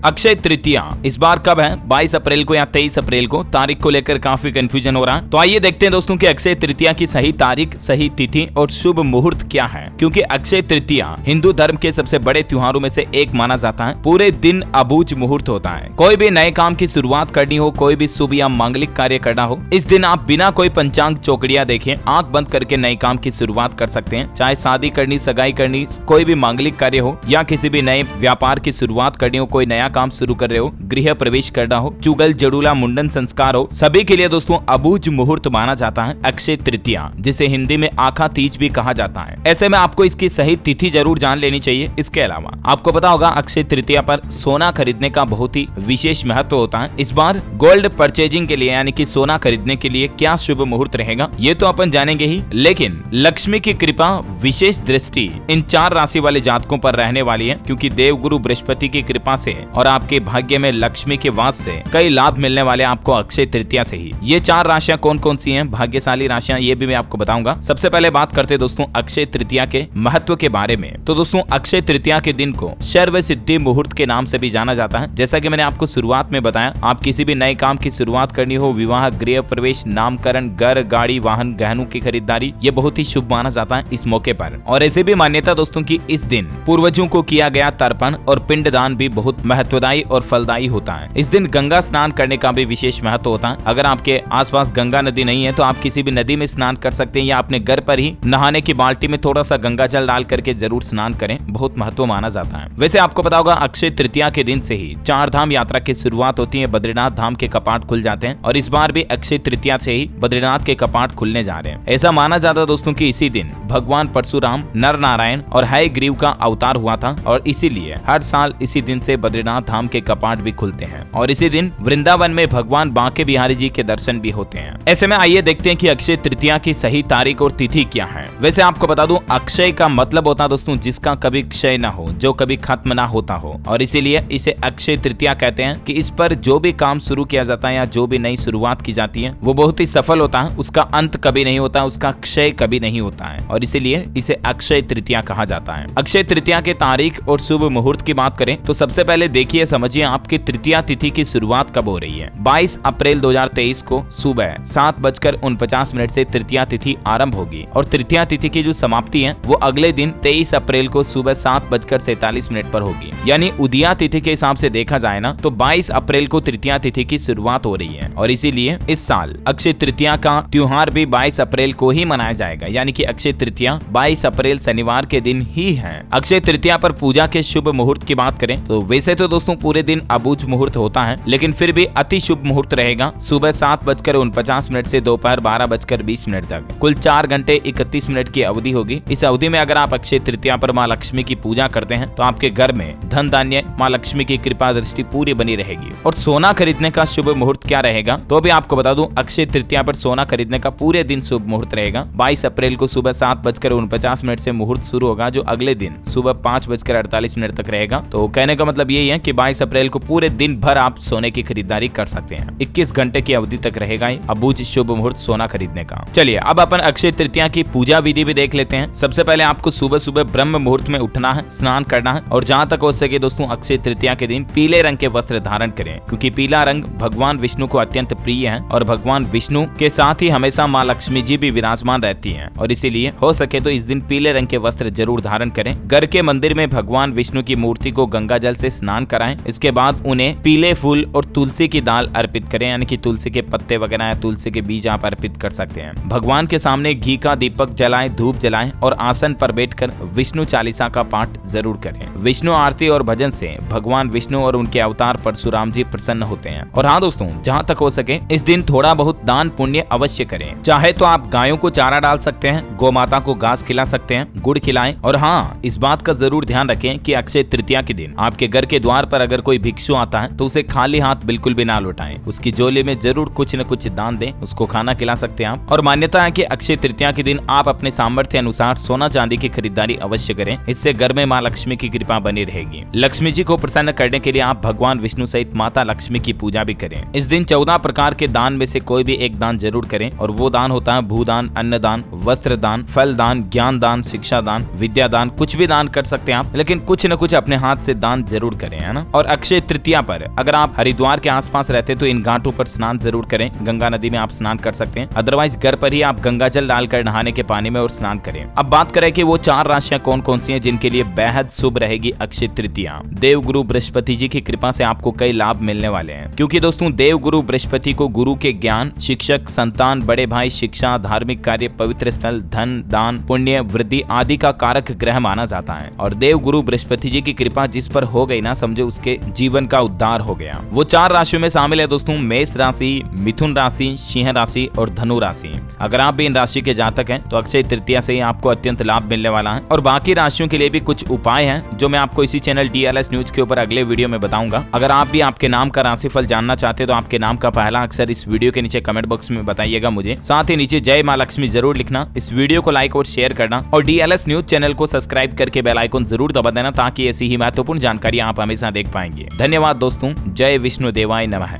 अक्षय तृतीया इस बार कब है, 22 अप्रैल को या 23 अप्रैल को? तारीख को लेकर काफी कंफ्यूजन हो रहा है, तो आइए देखते हैं दोस्तों कि अक्षय तृतीया की सही तारीख, सही तिथि और शुभ मुहूर्त क्या है। क्योंकि अक्षय तृतीया हिंदू धर्म के सबसे बड़े त्योहारों में से एक माना जाता है। पूरे दिन अबूझ मुहूर्त होता है। कोई भी नए काम की शुरुआत करनी हो, कोई भी शुभ या मांगलिक कार्य करना हो, इस दिन आप बिना कोई पंचांग चौकड़िया देखे आंख बंद करके नए काम की शुरुआत कर सकते हैं। चाहे शादी करनी, सगाई करनी, कोई भी मांगलिक कार्य हो या किसी भी नए व्यापार की शुरुआत करनी हो, कोई नया काम शुरू कर रहे हो, गृह प्रवेश करना हो, चुगल जड़ूला मुंडन संस्कार हो, सभी के लिए दोस्तों अबूझ मुहूर्त माना जाता है अक्षय तृतीया, जिसे हिंदी में आखा तीज भी कहा जाता है। ऐसे में आपको इसकी सही तिथि जरूर जान लेनी चाहिए। इसके अलावा आपको पता होगा अक्षय तृतीया पर सोना खरीदने का बहुत ही विशेष महत्व होता है। इस बार गोल्ड परचेजिंग के लिए यानी कि सोना खरीदने के लिए क्या शुभ मुहूर्त रहेगा ये तो अपन जानेंगे ही, लेकिन लक्ष्मी की कृपा, विशेष दृष्टि इन 4 राशि वाले जातकों पर रहने वाली है। क्योंकि देवगुरु बृहस्पति की कृपा से और आपके भाग्य में लक्ष्मी के वास से कई लाभ मिलने वाले आपको अक्षय तृतीया से ही। ये 4 राशियां कौन कौन सी हैं, भाग्यशाली राशियां, ये भी मैं आपको बताऊंगा। सबसे पहले बात करते हैं दोस्तों अक्षय तृतीया के महत्व के बारे में। तो दोस्तों अक्षय तृतीया के दिन को सर्व सिद्धि मुहूर्त के नाम से भी जाना जाता है। जैसा कि मैंने आपको शुरुआत में बताया, आप किसी भी नए काम की शुरुआत करनी हो, विवाह, गृह प्रवेश, नामकरण, घर, गाड़ी, वाहन, गहनों की खरीदारी, ये बहुत ही शुभ माना जाता है इस मौके पर। और ऐसे भी मान्यता दोस्तों की इस दिन पूर्वजों को किया गया तर्पण और पिंडदान भी बहुत महत्वदायी और फलदायी होता है। इस दिन गंगा स्नान करने का भी विशेष महत्व होता है। अगर आपके आसपास गंगा नदी नहीं है तो आप किसी भी नदी में स्नान कर सकते हैं या अपने घर पर ही नहाने की बाल्टी में थोड़ा सा गंगा जल डाल करके जरूर स्नान करें, बहुत महत्व माना जाता है। वैसे आपको पता होगा अक्षय तृतीया के दिन से ही 4 धाम यात्रा की शुरुआत होती है। बद्रीनाथ धाम के कपाट खुल जाते हैं और इस बार भी अक्षय तृतीया से ही बद्रीनाथ के कपाट खुलने जा रहे हैं। ऐसा माना जाता है दोस्तों कि इसी दिन भगवान परशुराम, नर नारायण और हयग्रीव का अवतार हुआ था और इसीलिए हर साल इसी दिन से बद्रीनाथ धाम के कपाट भी खुलते हैं और इसी दिन वृंदावन में भगवान बांके बिहारी जी के दर्शन भी होते हैं। ऐसे में आइए देखते हैं कि अक्षय तृतीया की सही तारीख और तिथि क्या है। वैसे आपको बता दूं अक्षय का मतलब होता है दोस्तों जिसका कभी क्षय ना हो, जो कभी खत्म ना होता हो, और इसीलिए इसे अक्षय तृतीया कहते हैं कि इस पर जो भी काम शुरू किया जाता है या जो भी नई शुरुआत की जाती है वो बहुत ही सफल होता है। उसका अंत कभी नहीं होता, उसका क्षय कभी नहीं होता है और इसीलिए इसे अक्षय तृतीया कहा जाता है। अक्षय तृतीया के तारीख और शुभ मुहूर्त की बात करें तो सबसे पहले देखिए, समझिए आपकी तृतीया तिथि की शुरुआत कब हो रही है। 22 अप्रैल 2023 को सुबह 7:49 से तृतीया तिथि आरंभ होगी और तृतीया तिथि की जो समाप्ति है वो अगले दिन 23 अप्रैल को सुबह 7:47 पर होगी। यानी उदया तिथि के हिसाब से देखा जाए ना तो 22 अप्रैल को तृतीया तिथि की शुरुआत हो रही है और इसीलिए इस साल अक्षय तृतीया का त्योहार भी 22 अप्रैल को ही मनाया जाएगा। यानी कि अक्षय तृतीया 22 अप्रैल शनिवार के दिन ही है। अक्षय तृतीया पर पूजा के शुभ मुहूर्त की बात करें तो वैसे तो दोस्तों पूरे दिन अबूझ मुहूर्त होता है, लेकिन फिर भी अति शुभ मुहूर्त रहेगा सुबह 7:49 से दोपहर 12:20 तक। कुल 4 घंटे 31 मिनट की अवधि होगी। इस अवधि में अगर आप अक्षय तृतीया पर माँ लक्ष्मी की पूजा करते हैं तो आपके घर में धन धान्य, माँ लक्ष्मी की कृपा दृष्टि पूरी बनी रहेगी। और सोना खरीदने का शुभ मुहूर्त क्या रहेगा तो भी आपको बता दूं अक्षय तृतीया पर सोना खरीदने का पूरे दिन शुभ मुहूर्त रहेगा। 22 अप्रैल को सुबह 7:49 से मुहूर्त शुरू होगा जो अगले दिन सुबह 5:48 तक रहेगा। तो कहने का मतलब यही है कि 22 अप्रैल को पूरे दिन भर आप सोने की खरीदारी कर सकते हैं। 21 घंटे की अवधि तक रहेगा अबूझ शुभ मुहूर्त सोना खरीदने का। चलिए अब अपन अक्षय तृतीया की पूजा विधि भी देख लेते हैं। सबसे पहले आपको सुबह सुबह ब्रह्म मुहूर्त में उठना है, स्नान करना है और जहाँ तक हो सके दोस्तों अक्षय तृतीया के दिन पीले रंग के वस्त्र धारण करें क्योंकि पीला रंग भगवान विष्णु को अत्यंत प्रिय है और भगवान विष्णु के साथ ही हमेशा माँ लक्ष्मी जी भी विराजमान रहती हैं और इसीलिए हो सके तो इस दिन पीले रंग के वस्त्र जरूर धारण करें। घर के मंदिर में भगवान विष्णु की मूर्ति को गंगा जल से स्नान कराएं। इसके बाद उन्हें पीले फूल और तुलसी की दाल अर्पित करें, यानी कि तुलसी के पत्ते वगैरह या तुलसी के बीज आप अर्पित कर सकते हैं। भगवान के सामने घी का दीपक जलाएं, धूप जलाएं और आसन पर बैठकर विष्णु चालीसा का पाठ जरूर करें। विष्णु आरती और भजन से भगवान विष्णु और उनके अवतार परशुराम जी प्रसन्न होते हैं। और हाँ दोस्तों, जहाँ तक हो सके इस दिन थोड़ा बहुत दान पुण्य अवश्य करें। चाहे तो आप गायों को चारा डाल सकते हैं, गौ माता को घास खिला सकते हैं, गुड़ खिलाएं। और हाँ, इस बात का जरूर ध्यान रखें कि अक्षय तृतीया के दिन आपके घर के द्वार पर अगर कोई भिक्षु आता है तो उसे खाली हाथ बिल्कुल भी ना लौटाएं। उसकी झोली में जरूर कुछ न कुछ दान दें, उसको खाना खिला सकते हैं आप। और मान्यता है कि अक्षय तृतीया के दिन आप अपने सामर्थ्य अनुसार सोना चांदी की खरीदारी अवश्य करें। इससे घर में माँ लक्ष्मी की कृपा बनी रहेगी। लक्ष्मी जी को प्रसन्न करने के लिए आप भगवान विष्णु सहित माता लक्ष्मी की पूजा भी करें। इस दिन 14 प्रकार के दान में से कोई भी एक दान जरूर करें और वो दान होता है भूदान, अन्नदान, वस्त्र दान, फल दान, ज्ञान दान, शिक्षा दान, विद्या दान। कुछ भी दान कर सकते हैं आप, लेकिन कुछ न कुछ अपने हाथ से दान जरूर करें, है ना। और अक्षय तृतीया पर अगर आप हरिद्वार के आसपास रहते तो इन घाटों पर स्नान जरूर करें। गंगा नदी में आप स्नान कर सकते हैं, अदरवाइज घर पर ही आप गंगा जल डालकर नहाने के पानी में और स्नान करें। अब बात करें कि वो 4 राशियां कौन कौन सी हैं जिनके लिए बेहद शुभ रहेगी अक्षय तृतीया। देवगुरु बृहस्पति जी की कृपा से आपको कई लाभ मिलने वाले हैं, क्योंकि दोस्तों देवगुरु बृहस्पति को गुरु के ज्ञान, शिक्षक, संतान, बड़े भाई, शिक्षा, धार्मिक कार्य, पवित्र स्थल, धन, दान, पुण्य, वृद्धि आदि का कारक ग्रह माना जाता है। और देवगुरु बृहस्पति जी की कृपा जिस पर हो गई ना, समझो उसके जीवन का उद्धार हो गया। वो 4 राशियों में शामिल है दोस्तों, मेष राशि, मिथुन राशि, सिंह राशि और धनु राशि। अगर आप भी इन राशि के जातक हैं तो अक्षय तृतीया से ही आपको अत्यंत लाभ मिलने वाला है। और बाकी राशियों के लिए भी कुछ उपाय हैं जो मैं आपको इसी चैनल DLS न्यूज के ऊपर अगले वीडियो में बताऊंगा। अगर आप भी आपके नाम का राशिफल जानना चाहते तो आपके नाम का पहला अक्षर इस वीडियो के नीचे कमेंट बॉक्स में बताइएगा मुझे। साथ ही नीचे जय मां लक्ष्मी जरूर लिखना। इस वीडियो को लाइक और शेयर करना और DLS न्यूज चैनल को सब्सक्राइब करके बेल आइकन जरूर दबा देना, ताकि ऐसी ही महत्वपूर्ण जानकारी आप हमेशा देख पाएंगे। धन्यवाद दोस्तों। जय विष्णु देवाय नमः।